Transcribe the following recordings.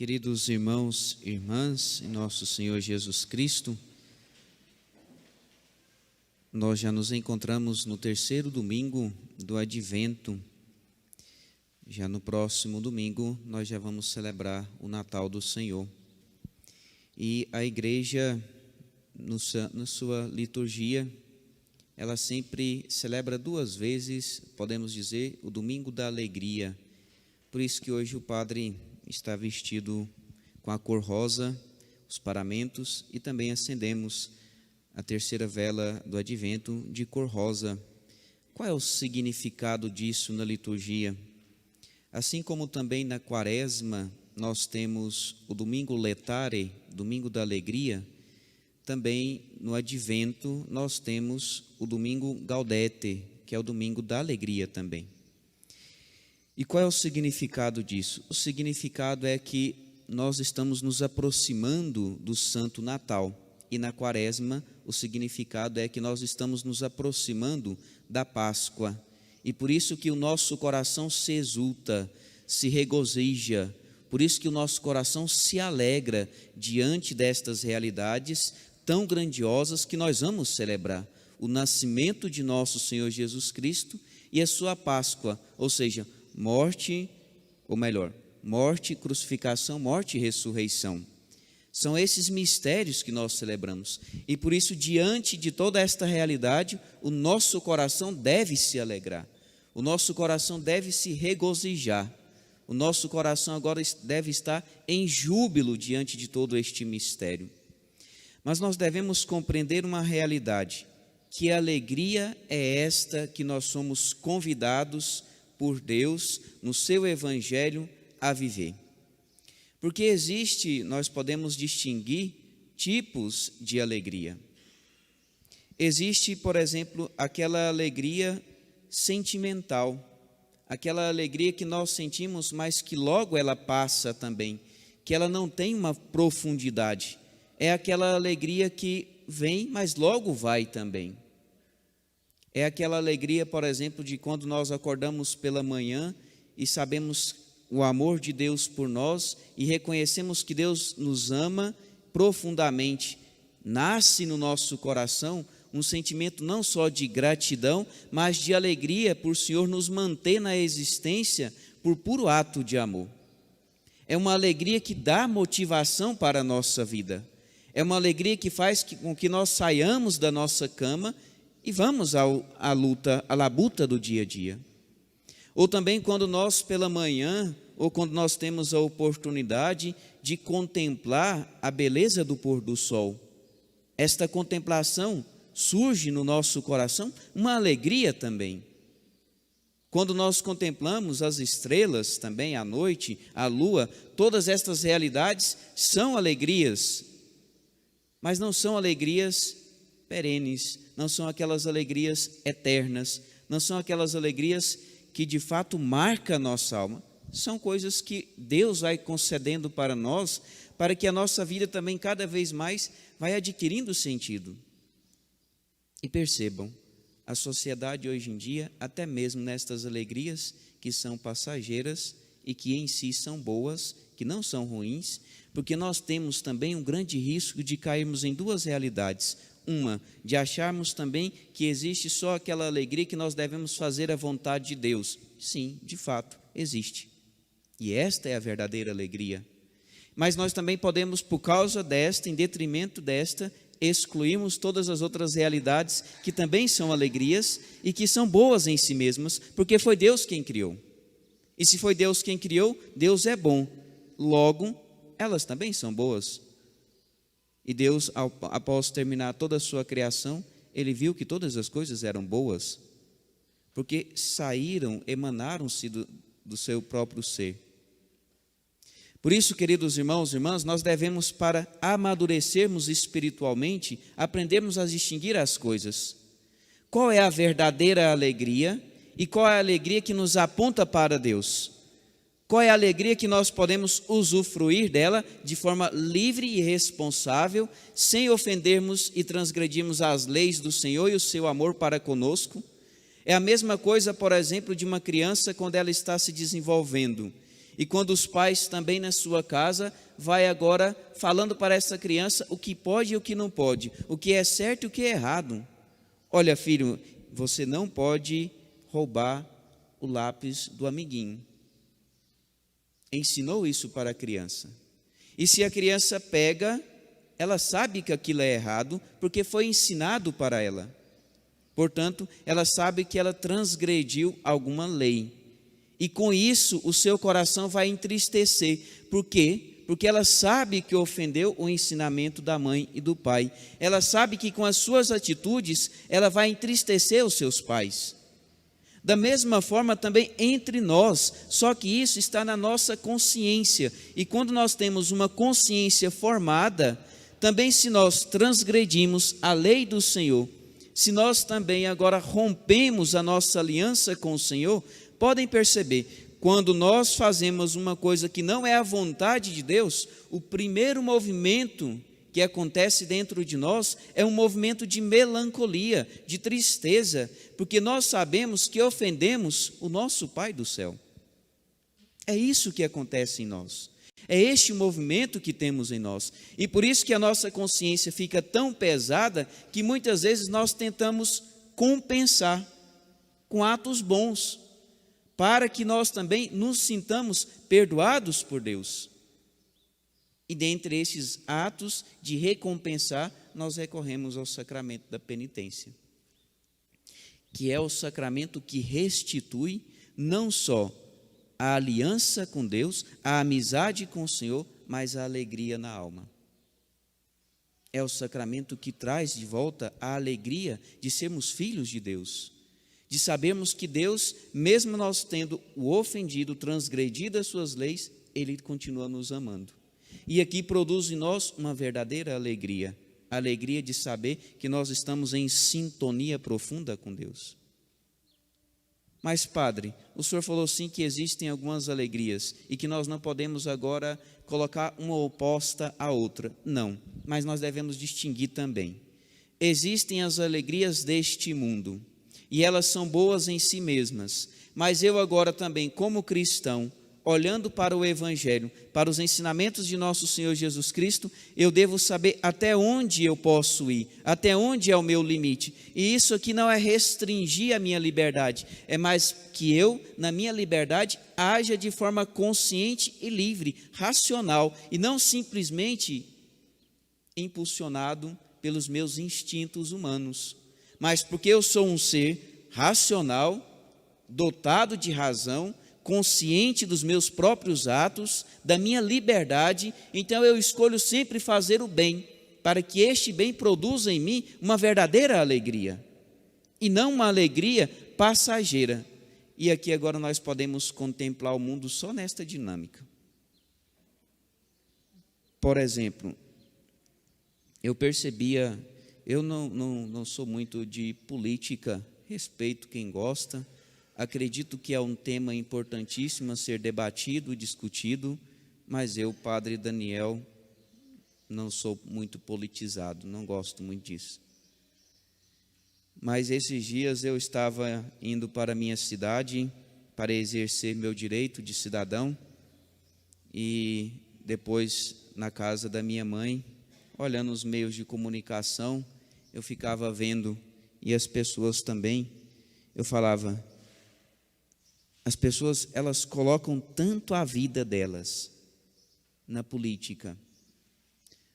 Queridos irmãos e irmãs, em nosso Senhor Jesus Cristo, nós já nos encontramos no terceiro domingo do Advento. Já no próximo domingo nós já vamos celebrar o Natal do Senhor. E a igreja, na sua liturgia, ela sempre celebra duas vezes, podemos dizer, o domingo da alegria. Por isso que hoje o padre está vestido com a cor rosa, os paramentos, e também acendemos a terceira vela do Advento de cor rosa. Qual é o significado disso na liturgia? Assim como também na Quaresma nós temos o domingo letare, domingo da alegria, também no Advento nós temos o domingo gaudete, que é o domingo da alegria também. E qual é o significado disso? O significado é que nós estamos nos aproximando do Santo Natal. E na Quaresma, o significado é que nós estamos nos aproximando da Páscoa. E por isso que o nosso coração se exulta, se regozija. Por isso que o nosso coração se alegra diante destas realidades tão grandiosas que nós vamos celebrar. O nascimento de nosso Senhor Jesus Cristo e a sua Páscoa, ou seja, morte, crucificação, morte e ressurreição. São esses mistérios que nós celebramos. E por isso, diante de toda esta realidade, o nosso coração deve se alegrar. O nosso coração deve se regozijar. O nosso coração agora deve estar em júbilo diante de todo este mistério. Mas nós devemos compreender uma realidade, que a alegria é esta que nós somos convidados por Deus, no seu Evangelho, a viver. Porque nós podemos distinguir tipos de alegria. Existe, por exemplo, aquela alegria sentimental, aquela alegria que nós sentimos, mas que logo ela passa também, que ela não tem uma profundidade. É aquela alegria que vem, mas logo vai também. É aquela alegria, por exemplo, de quando nós acordamos pela manhã e sabemos o amor de Deus por nós e reconhecemos que Deus nos ama profundamente. Nasce no nosso coração um sentimento não só de gratidão, mas de alegria por o Senhor nos manter na existência por puro ato de amor. É uma alegria que dá motivação para a nossa vida. É uma alegria que faz com que nós saiamos da nossa cama e vamos à labuta do dia a dia. Ou também quando nós pela manhã, ou quando nós temos a oportunidade de contemplar a beleza do pôr do sol. Esta contemplação surge no nosso coração uma alegria também. Quando nós contemplamos as estrelas também, a noite, a lua, todas estas realidades são alegrias, mas não são alegrias perenes, não são aquelas alegrias eternas, não são aquelas alegrias que de fato marcam a nossa alma. São coisas que Deus vai concedendo para nós, para que a nossa vida também cada vez mais vai adquirindo sentido. E percebam, a sociedade hoje em dia, até mesmo nestas alegrias que são passageiras e que em si são boas, que não são ruins, porque nós temos também um grande risco de cairmos em duas realidades. Uma, de acharmos também que existe só aquela alegria que nós devemos fazer a vontade de Deus. Sim, de fato, existe. E esta é a verdadeira alegria. Mas nós também podemos, por causa desta, em detrimento desta, excluirmos todas as outras realidades que também são alegrias e que são boas em si mesmas, porque foi Deus quem criou. E se foi Deus quem criou, Deus é bom. Logo, elas também são boas. E Deus, após terminar toda a sua criação, Ele viu que todas as coisas eram boas, porque emanaram-se do seu próprio ser. Por isso, queridos irmãos e irmãs, nós devemos, para amadurecermos espiritualmente, aprendermos a distinguir as coisas. Qual é a verdadeira alegria e qual é a alegria que nos aponta para Deus? Qual é a alegria que nós podemos usufruir dela de forma livre e responsável, sem ofendermos e transgredirmos as leis do Senhor e o seu amor para conosco? É a mesma coisa, por exemplo, de uma criança quando ela está se desenvolvendo E quando os pais também na sua casa, vai agora falando para essa criança o que pode e o que não pode, o que é certo e o que é errado. Olha, filho, você não pode roubar o lápis do amiguinho. Ensinou isso para a criança. E se a criança pega, ela sabe que aquilo é errado, porque foi ensinado para ela. Portanto, ela sabe que ela transgrediu alguma lei. E com isso, o seu coração vai entristecer. Por quê? Porque ela sabe que ofendeu o ensinamento da mãe e do pai. Ela sabe que com as suas atitudes, ela vai entristecer os seus pais. Da mesma forma também entre nós, só que isso está na nossa consciência. E quando nós temos uma consciência formada, também se nós transgredimos a lei do Senhor, se nós também agora rompemos a nossa aliança com o Senhor, podem perceber, quando nós fazemos uma coisa que não é a vontade de Deus, o primeiro movimento que acontece dentro de nós é um movimento de melancolia, de tristeza, porque nós sabemos que ofendemos o nosso Pai do céu. É isso que acontece em nós. É este o movimento que temos em nós. E por isso que a nossa consciência fica tão pesada que muitas vezes nós tentamos compensar com atos bons, para que nós também nos sintamos perdoados por Deus. E dentre esses atos de recompensar, nós recorremos ao sacramento da penitência, que é o sacramento que restitui não só a aliança com Deus, a amizade com o Senhor, mas a alegria na alma. É o sacramento que traz de volta a alegria de sermos filhos de Deus, de sabermos que Deus, mesmo nós tendo o ofendido, transgredido as suas leis, Ele continua nos amando. E aqui produz em nós uma verdadeira alegria, a alegria de saber que nós estamos em sintonia profunda com Deus. Mas, padre, o senhor falou sim que existem algumas alegrias e que nós não podemos agora colocar uma oposta à outra. Não, mas nós devemos distinguir também. Existem as alegrias deste mundo e elas são boas em si mesmas, mas eu agora também, como cristão, olhando para o Evangelho, para os ensinamentos de nosso Senhor Jesus Cristo, eu devo saber até onde eu posso ir, até onde é o meu limite. E isso aqui não é restringir a minha liberdade, é mais que eu, na minha liberdade, haja de forma consciente e livre, racional, e não simplesmente impulsionado pelos meus instintos humanos, mas porque eu sou um ser racional, dotado de razão, consciente dos meus próprios atos, da minha liberdade, então eu escolho sempre fazer o bem, para que este bem produza em mim uma verdadeira alegria, e não uma alegria passageira. E aqui agora nós podemos contemplar o mundo só nesta dinâmica. Por exemplo, eu percebia, eu não sou muito de política, respeito quem gosta, acredito que é um tema importantíssimo a ser debatido, discutido, mas eu, padre Daniel, não sou muito politizado, não gosto muito disso. Mas esses dias eu estava indo para a minha cidade para exercer meu direito de cidadão e depois na casa da minha mãe, olhando os meios de comunicação, eu ficava vendo e as pessoas também, eu falava, as pessoas, elas colocam tanto a vida delas na política.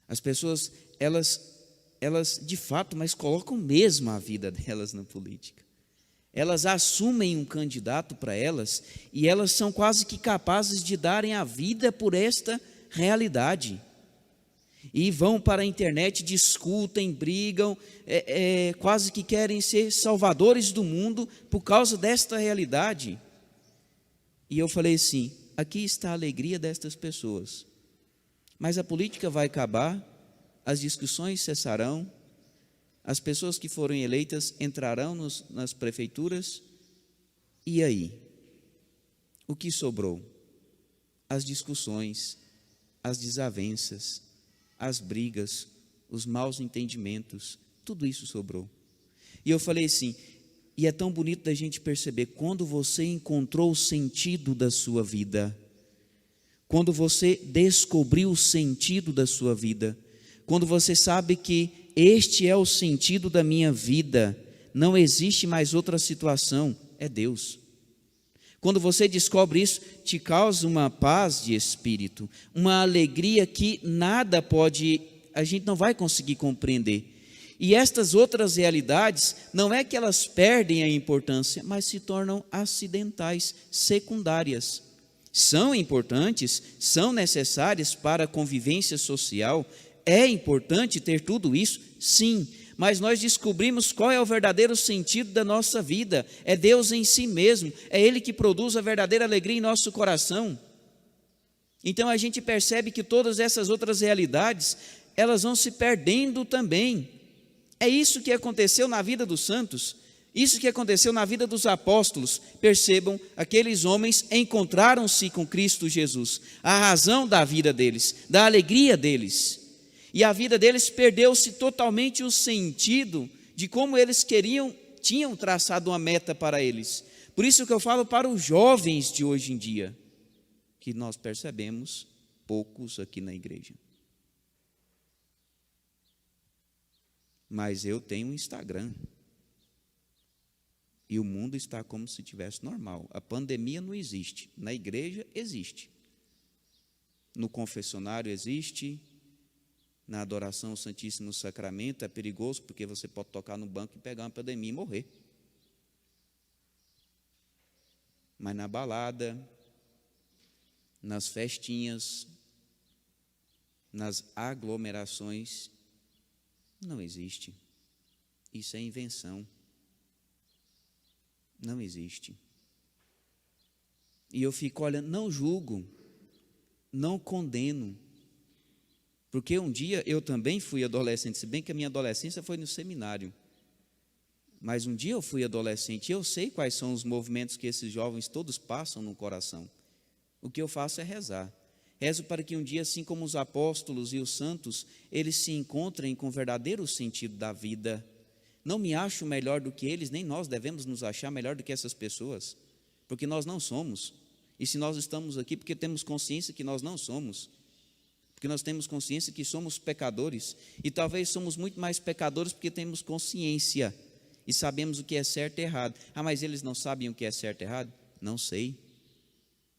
As pessoas, elas de fato, mas colocam mesmo a vida delas na política. Elas assumem um candidato para elas e elas são quase que capazes de darem a vida por esta realidade. E vão para a internet, discutem, brigam, quase que querem ser salvadores do mundo por causa desta realidade. E eu falei assim, aqui está a alegria destas pessoas, mas a política vai acabar, as discussões cessarão, as pessoas que foram eleitas entrarão nas prefeituras, e aí? O que sobrou? As discussões, as desavenças, as brigas, os maus entendimentos, tudo isso sobrou. E eu falei assim, e é tão bonito da gente perceber, quando você encontrou o sentido da sua vida, quando você descobriu o sentido da sua vida, quando você sabe que este é o sentido da minha vida, não existe mais outra situação, é Deus. Quando você descobre isso, te causa uma paz de espírito, uma alegria que nada pode, a gente não vai conseguir compreender. E estas outras realidades, não é que elas perdem a importância, mas se tornam acidentais, secundárias. São importantes, são necessárias para a convivência social, é importante ter tudo isso, sim, mas nós descobrimos qual é o verdadeiro sentido da nossa vida, é Deus em si mesmo, é Ele que produz a verdadeira alegria em nosso coração. Então a gente percebe que todas essas outras realidades, elas vão se perdendo também. É isso que aconteceu na vida dos santos, isso que aconteceu na vida dos apóstolos. Percebam, aqueles homens encontraram-se com Cristo Jesus, a razão da vida deles, da alegria deles. E a vida deles perdeu-se totalmente o sentido de como eles tinham traçado uma meta para eles. Por isso que eu falo para os jovens de hoje em dia, que nós percebemos poucos aqui na igreja. Mas eu tenho um Instagram. E o mundo está como se estivesse normal. A pandemia não existe. Na igreja existe. No confessionário existe. Na adoração ao Santíssimo Sacramento é perigoso, porque você pode tocar no banco e pegar uma pandemia e morrer. Mas na balada, nas festinhas, nas aglomerações, não existe. Isso é invenção. Não existe. E eu fico olhando, não julgo, não condeno. Porque um dia eu também fui adolescente, se bem que a minha adolescência foi no seminário. Mas um dia eu fui adolescente e eu sei quais são os movimentos que esses jovens todos passam no coração. O que eu faço é rezar. Rezo para que um dia, assim como os apóstolos e os santos, eles se encontrem com o verdadeiro sentido da vida. Não me acho melhor do que eles, nem nós devemos nos achar melhor do que essas pessoas, porque nós não somos. E se nós estamos aqui, porque temos consciência que nós não somos, porque nós temos consciência que somos pecadores, e talvez somos muito mais pecadores porque temos consciência e sabemos o que é certo e errado. Ah, mas eles não sabem o que é certo e errado? Não sei.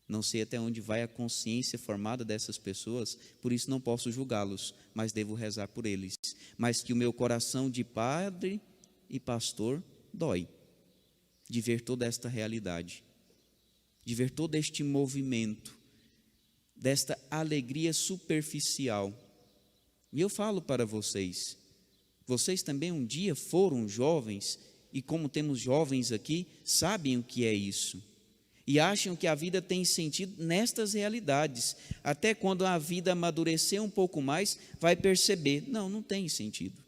Não sei até onde vai a consciência formada dessas pessoas, por isso não posso julgá-los, mas devo rezar por eles. Mas que o meu coração de padre e pastor dói de ver toda esta realidade, de ver todo este movimento, desta alegria superficial. E eu falo para vocês, vocês também um dia foram jovens, e como temos jovens aqui, sabem o que é isso. E acham que a vida tem sentido nestas realidades. Até quando a vida amadurecer um pouco mais, vai perceber, não tem sentido.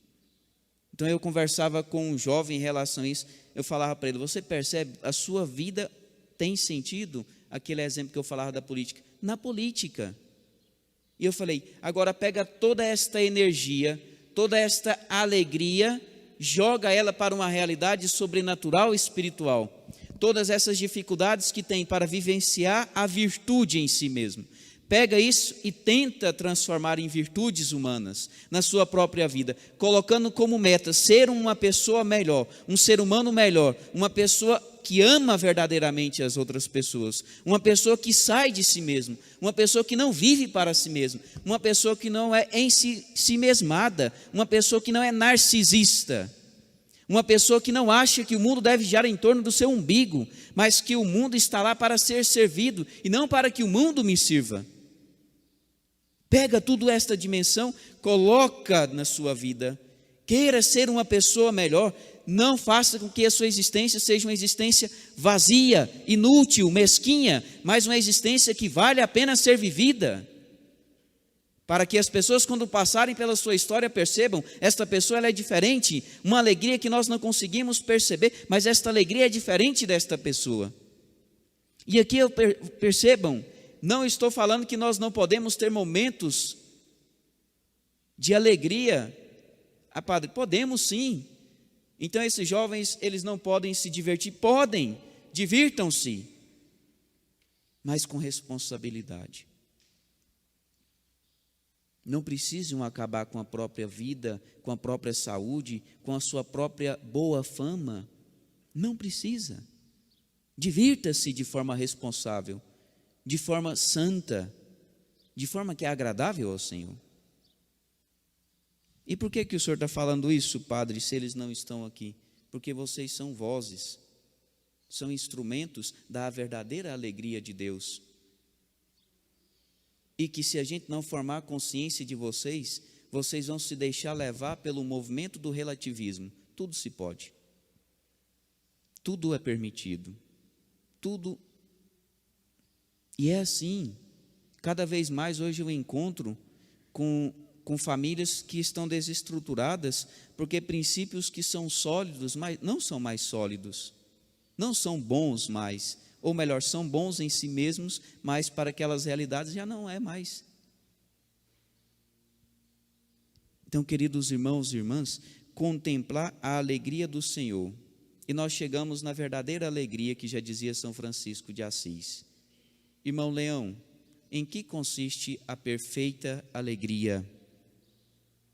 Então eu conversava com um jovem em relação a isso, eu falava para ele, você percebe, a sua vida tem sentido? Aquele exemplo que eu falava da política. Na política. E eu falei, agora pega toda esta energia, toda esta alegria, joga ela para uma realidade sobrenatural e espiritual. Todas essas dificuldades que tem para vivenciar a virtude em si mesmo. Pega isso e tenta transformar em virtudes humanas na sua própria vida, colocando como meta ser uma pessoa melhor, um ser humano melhor, uma pessoa que ama verdadeiramente as outras pessoas, uma pessoa que sai de si mesmo, uma pessoa que não vive para si mesmo, uma pessoa que não é em si mesmada, uma pessoa que não é narcisista. Uma pessoa que não acha que o mundo deve girar em torno do seu umbigo, mas que o mundo está lá para ser servido e não para que o mundo me sirva. Pega tudo esta dimensão, coloca na sua vida. Queira ser uma pessoa melhor, não faça com que a sua existência seja uma existência vazia, inútil, mesquinha, mas uma existência que vale a pena ser vivida. Para que as pessoas, quando passarem pela sua história, percebam, esta pessoa ela é diferente, uma alegria que nós não conseguimos perceber, mas esta alegria é diferente desta pessoa. E aqui percebam, não estou falando que nós não podemos ter momentos de alegria. Ah, padre, podemos sim. Então esses jovens, eles não podem se divertir? Podem, divirtam-se, mas com responsabilidade. Não precisam acabar com a própria vida, com a própria saúde, com a sua própria boa fama. Não precisa. Divirta-se de forma responsável, de forma santa, de forma que é agradável ao Senhor. E por que o Senhor está falando isso, Padre, se eles não estão aqui? Porque vocês são vozes, são instrumentos da verdadeira alegria de Deus. E que se a gente não formar consciência de vocês, vocês vão se deixar levar pelo movimento do relativismo. Tudo se pode. Tudo é permitido. Tudo. E é assim. Cada vez mais hoje eu encontro com famílias que estão desestruturadas, porque princípios que são sólidos, mas não são mais sólidos. Não são bons mais. Ou melhor, são bons em si mesmos, mas para aquelas realidades já não é mais. Então, queridos irmãos e irmãs, contemplar a alegria do Senhor. E nós chegamos na verdadeira alegria que já dizia São Francisco de Assis. Irmão Leão, em que consiste a perfeita alegria?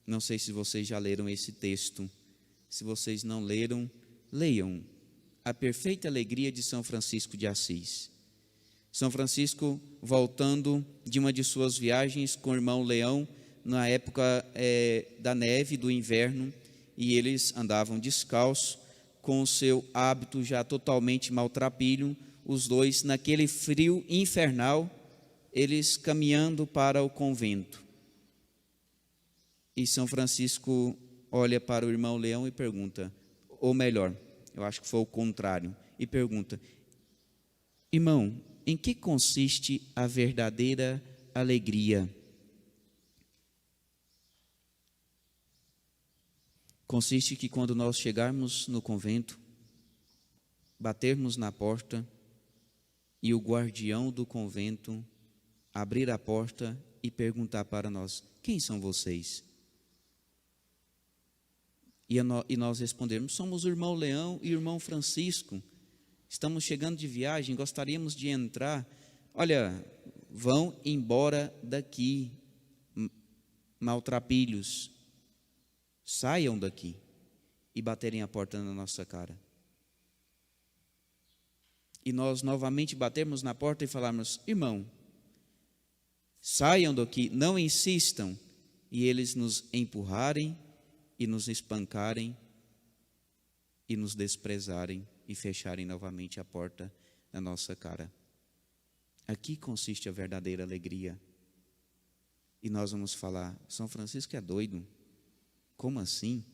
Não sei se vocês já leram esse texto. Se vocês não leram, leiam. A perfeita alegria de São Francisco de Assis. São Francisco, voltando de uma de suas viagens com o irmão Leão, na época da neve, do inverno, e eles andavam descalços, com o seu hábito já totalmente maltrapilho, os dois, naquele frio infernal, eles caminhando para o convento. E São Francisco olha para o irmão Leão e pergunta, ou melhor, eu acho que foi o contrário, e pergunta, irmão, em que consiste a verdadeira alegria? Consiste que quando nós chegarmos no convento, batermos na porta e o guardião do convento abrir a porta e perguntar para nós, quem são vocês? E nós respondermos, somos o irmão Leão e o irmão Francisco, estamos chegando de viagem, gostaríamos de entrar, olha, vão embora daqui, maltrapilhos, saiam daqui, e baterem a porta na nossa cara. E nós novamente batermos na porta e falarmos, irmão, saiam daqui, não insistam, e eles nos empurrarem, e nos espancarem, e nos desprezarem, e fecharem novamente a porta na nossa cara. Aqui consiste a verdadeira alegria. E nós vamos falar, São Francisco é doido. Como assim?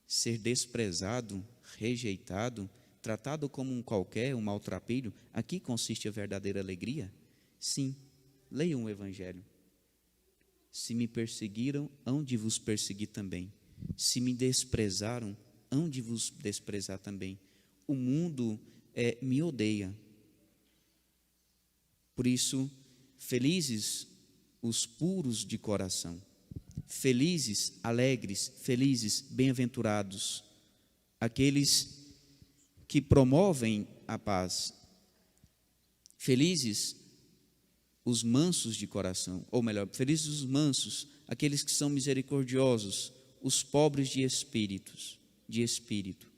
Ser desprezado, rejeitado, tratado como um qualquer, um maltrapilho, aqui consiste a verdadeira alegria? Sim, leiam o Evangelho. Se me perseguiram, hão de vos perseguir também. Se me desprezaram, hão de vos desprezar também. O mundo me odeia. Por isso, felizes os puros de coração. Felizes, alegres, felizes, bem-aventurados, aqueles que promovem a paz. Felizes os mansos de coração, ou melhor, felizes os mansos, aqueles que são misericordiosos, os pobres de espírito.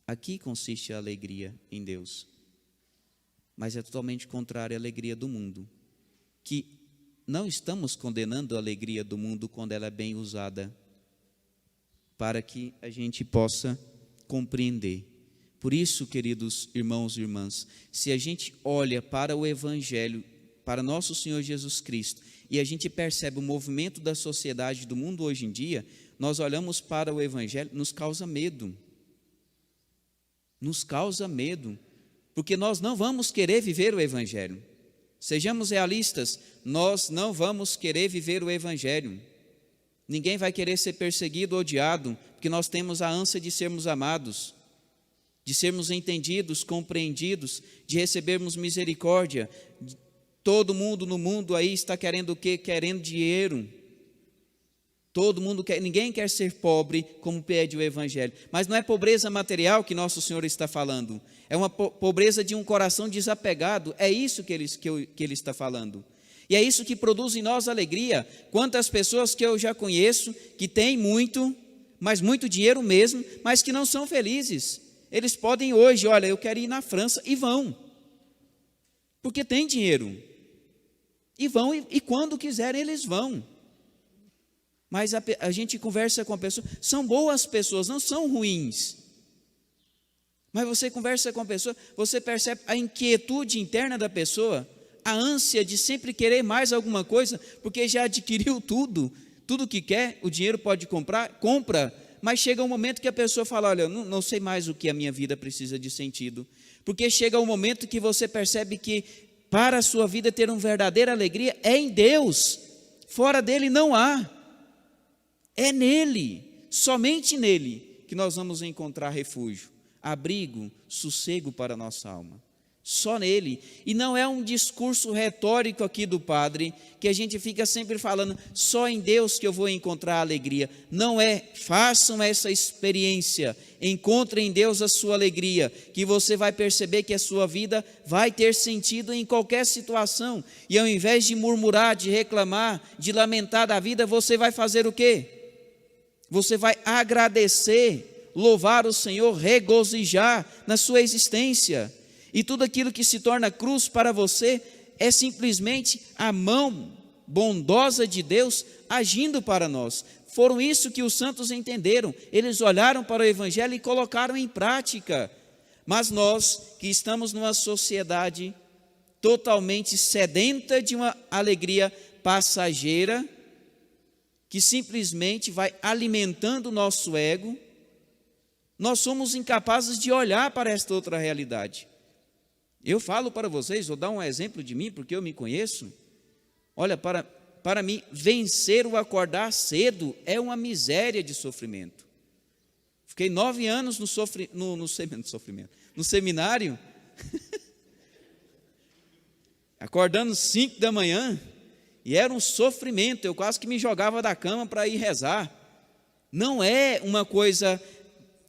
Aqui consiste a alegria em Deus. Mas é totalmente contrária à alegria do mundo, que não estamos condenando a alegria do mundo quando ela é bem usada, para que a gente possa compreender. Por isso, queridos irmãos e irmãs, se a gente olha para o Evangelho, para nosso Senhor Jesus Cristo, e a gente percebe o movimento da sociedade do mundo hoje em dia, nós olhamos para o Evangelho, nos causa medo. Nos causa medo, porque nós não vamos querer viver o Evangelho. Sejamos realistas, nós não vamos querer viver o Evangelho. Ninguém vai querer ser perseguido ou odiado, porque nós temos a ânsia de sermos amados, de sermos entendidos, compreendidos, de recebermos misericórdia. Todo mundo no mundo aí está querendo o quê? Querendo dinheiro. Todo mundo quer, ninguém quer ser pobre, como pede o Evangelho. Mas não é pobreza material que Nosso Senhor está falando. É uma pobreza de um coração desapegado. É isso que ele está falando. E é isso que produz em nós alegria. Quantas pessoas que eu já conheço, que têm muito, mas muito dinheiro mesmo, mas que não são felizes. Eles podem hoje, olha, eu quero ir na França, e vão, porque tem dinheiro. E vão, e quando quiserem eles vão. Mas a gente conversa com a pessoa, são boas pessoas, não são ruins. Mas você conversa com a pessoa, você percebe a inquietude interna da pessoa, a ânsia de sempre querer mais alguma coisa, porque já adquiriu tudo que quer, o dinheiro pode comprar, compra, mas chega um momento que a pessoa fala, olha, não sei mais o que a minha vida precisa de sentido, porque chega um momento que você percebe que para a sua vida ter uma verdadeira alegria é em Deus, fora dele não há, é nele, somente nele, que nós vamos encontrar refúgio, abrigo, sossego para a nossa alma. Só nele, e não é um discurso retórico aqui do padre, que a gente fica sempre falando, só em Deus que eu vou encontrar alegria. Não é, façam essa experiência, encontrem em Deus a sua alegria, que você vai perceber que a sua vida vai ter sentido em qualquer situação, e ao invés de murmurar, de reclamar, de lamentar da vida, você vai fazer o quê? Você vai agradecer, louvar o Senhor, regozijar na sua existência. E tudo aquilo que se torna cruz para você é simplesmente a mão bondosa de Deus agindo para nós. Foram isso que os santos entenderam. Eles olharam para o Evangelho e colocaram em prática. Mas nós, que estamos numa sociedade totalmente sedenta de uma alegria passageira, que simplesmente vai alimentando o nosso ego, nós somos incapazes de olhar para esta outra realidade. Eu falo para vocês, vou dar um exemplo de mim, porque eu me conheço. Olha, para mim, vencer o acordar cedo é uma miséria de sofrimento. Fiquei 9 anos no seminário, acordando 5 da manhã, e era um sofrimento, eu quase que me jogava da cama para ir rezar. Não é uma coisa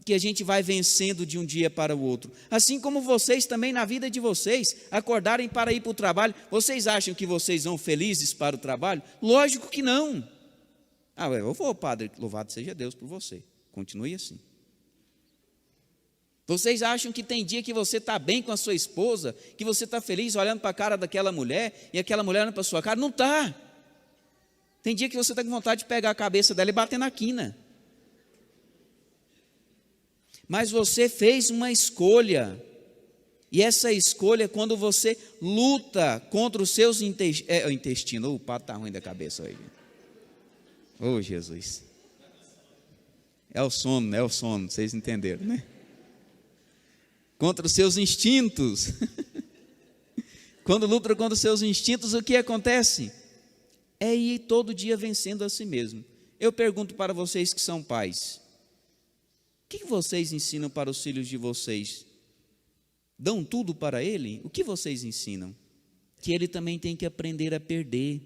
que a gente vai vencendo de um dia para o outro. Assim como vocês também na vida de vocês, acordarem para ir para o trabalho, vocês acham que vocês vão felizes para o trabalho? Lógico que não. Eu vou, padre, louvado seja Deus por você. Continue assim. Vocês acham que tem dia que você está bem com a sua esposa, que você está feliz olhando para a cara daquela mulher, e aquela mulher olhando para a sua cara? Não está. Tem dia que você está com vontade de pegar a cabeça dela e bater na quina. Mas você fez uma escolha, e essa escolha, quando você luta contra os seus intestinos, o pato está ruim da cabeça aí. Jesus. É o sono, vocês entenderam, né? Contra os seus instintos. Quando luta contra os seus instintos, o que acontece? É ir todo dia vencendo a si mesmo. Eu pergunto para vocês que são pais, o que vocês ensinam para os filhos de vocês? Dão tudo para ele? O que vocês ensinam? Que ele também tem que aprender a perder.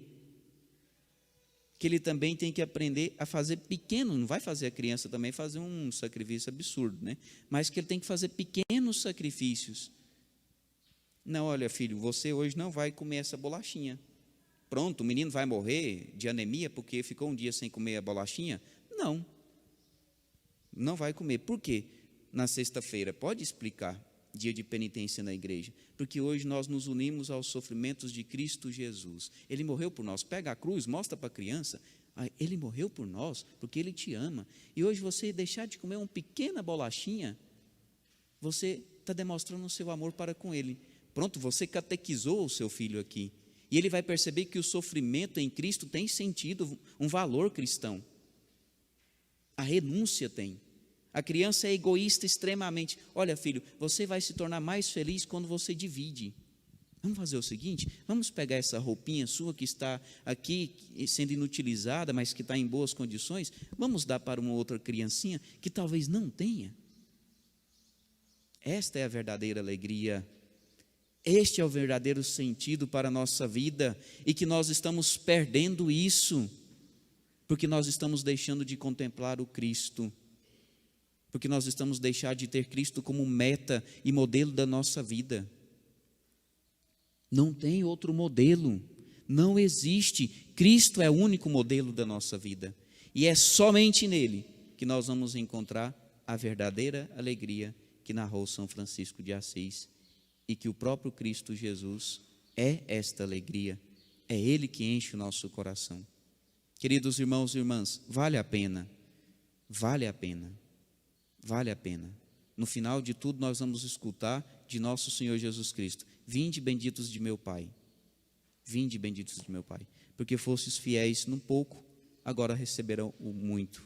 Que ele também tem que aprender a fazer pequeno, não vai fazer a criança também fazer um sacrifício absurdo, né? Mas que ele tem que fazer pequenos sacrifícios. Não, olha filho, você hoje não vai comer essa bolachinha. Pronto, o menino vai morrer de anemia porque ficou um dia sem comer a bolachinha? Não vai comer. Por quê? Na sexta-feira, pode explicar, dia de penitência na igreja, porque hoje nós nos unimos aos sofrimentos de Cristo Jesus. Ele morreu por nós. Pega a cruz, mostra para a criança, ele morreu por nós, porque ele te ama. E hoje você deixar de comer uma pequena bolachinha, você está demonstrando o seu amor para com ele. Pronto, você catequizou o seu filho aqui, e ele vai perceber que o sofrimento em Cristo tem sentido, um valor cristão. A renúncia tem. A criança é egoísta extremamente. Olha, filho, você vai se tornar mais feliz quando você divide. Vamos fazer o seguinte, vamos pegar essa roupinha sua que está aqui sendo inutilizada, mas que está em boas condições, vamos dar para uma outra criancinha que talvez não tenha. Esta é a verdadeira alegria. Este é o verdadeiro sentido para a nossa vida, e que nós estamos perdendo isso, porque nós estamos deixando de contemplar o Cristo, porque nós estamos deixando de ter Cristo como meta e modelo da nossa vida. Não tem outro modelo, Não existe. Cristo é o único modelo da nossa vida. E é somente nele que nós vamos encontrar a verdadeira alegria que narrou São Francisco de Assis, e que o próprio Cristo Jesus é esta alegria. É Ele que enche o nosso coração. Queridos irmãos e irmãs, vale a pena, vale a pena, vale a pena. No final de tudo nós vamos escutar de nosso Senhor Jesus Cristo: vinde benditos de meu Pai, vinde benditos de meu Pai, porque fostes fiéis num pouco, agora receberão o muito.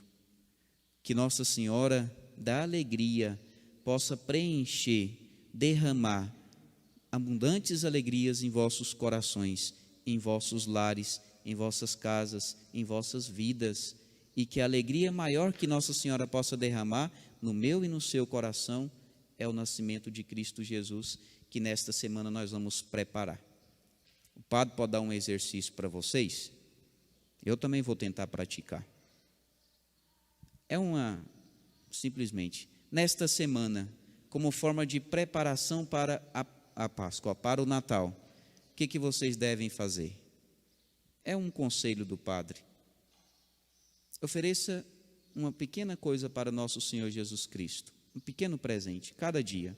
Que Nossa Senhora da alegria possa preencher, derramar abundantes alegrias em vossos corações, em vossos lares, em vossas casas, em vossas vidas, e que a alegria maior que Nossa Senhora possa derramar no meu e no seu coração é o nascimento de Cristo Jesus, que nesta semana nós vamos preparar. O padre pode dar um exercício para vocês? Eu também vou tentar praticar. Simplesmente, nesta semana, como forma de preparação para a Páscoa, para o Natal, o que vocês devem fazer? É um conselho do padre. Ofereça uma pequena coisa para nosso Senhor Jesus Cristo, um pequeno presente, cada dia.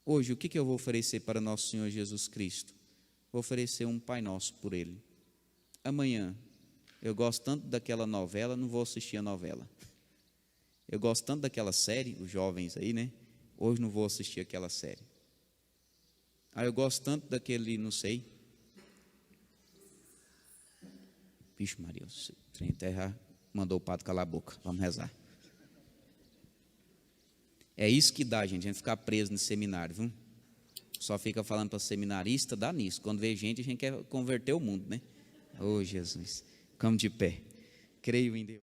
Hoje, o que eu vou oferecer para nosso Senhor Jesus Cristo? Vou oferecer um Pai Nosso por Ele. Amanhã, eu gosto tanto daquela novela, não vou assistir a novela. Eu gosto tanto daquela série, os jovens aí, né? Hoje não vou assistir aquela série. Eu gosto tanto daquele, não sei. Vixe Maria, o trem terra mandou o padre calar a boca. Vamos rezar. É isso que dá, gente, a gente ficar preso no seminário, viu? Só fica falando para seminarista, dá nisso. Quando vê gente, a gente quer converter o mundo, né? Oh, Jesus. Ficamos de pé. Creio em Deus.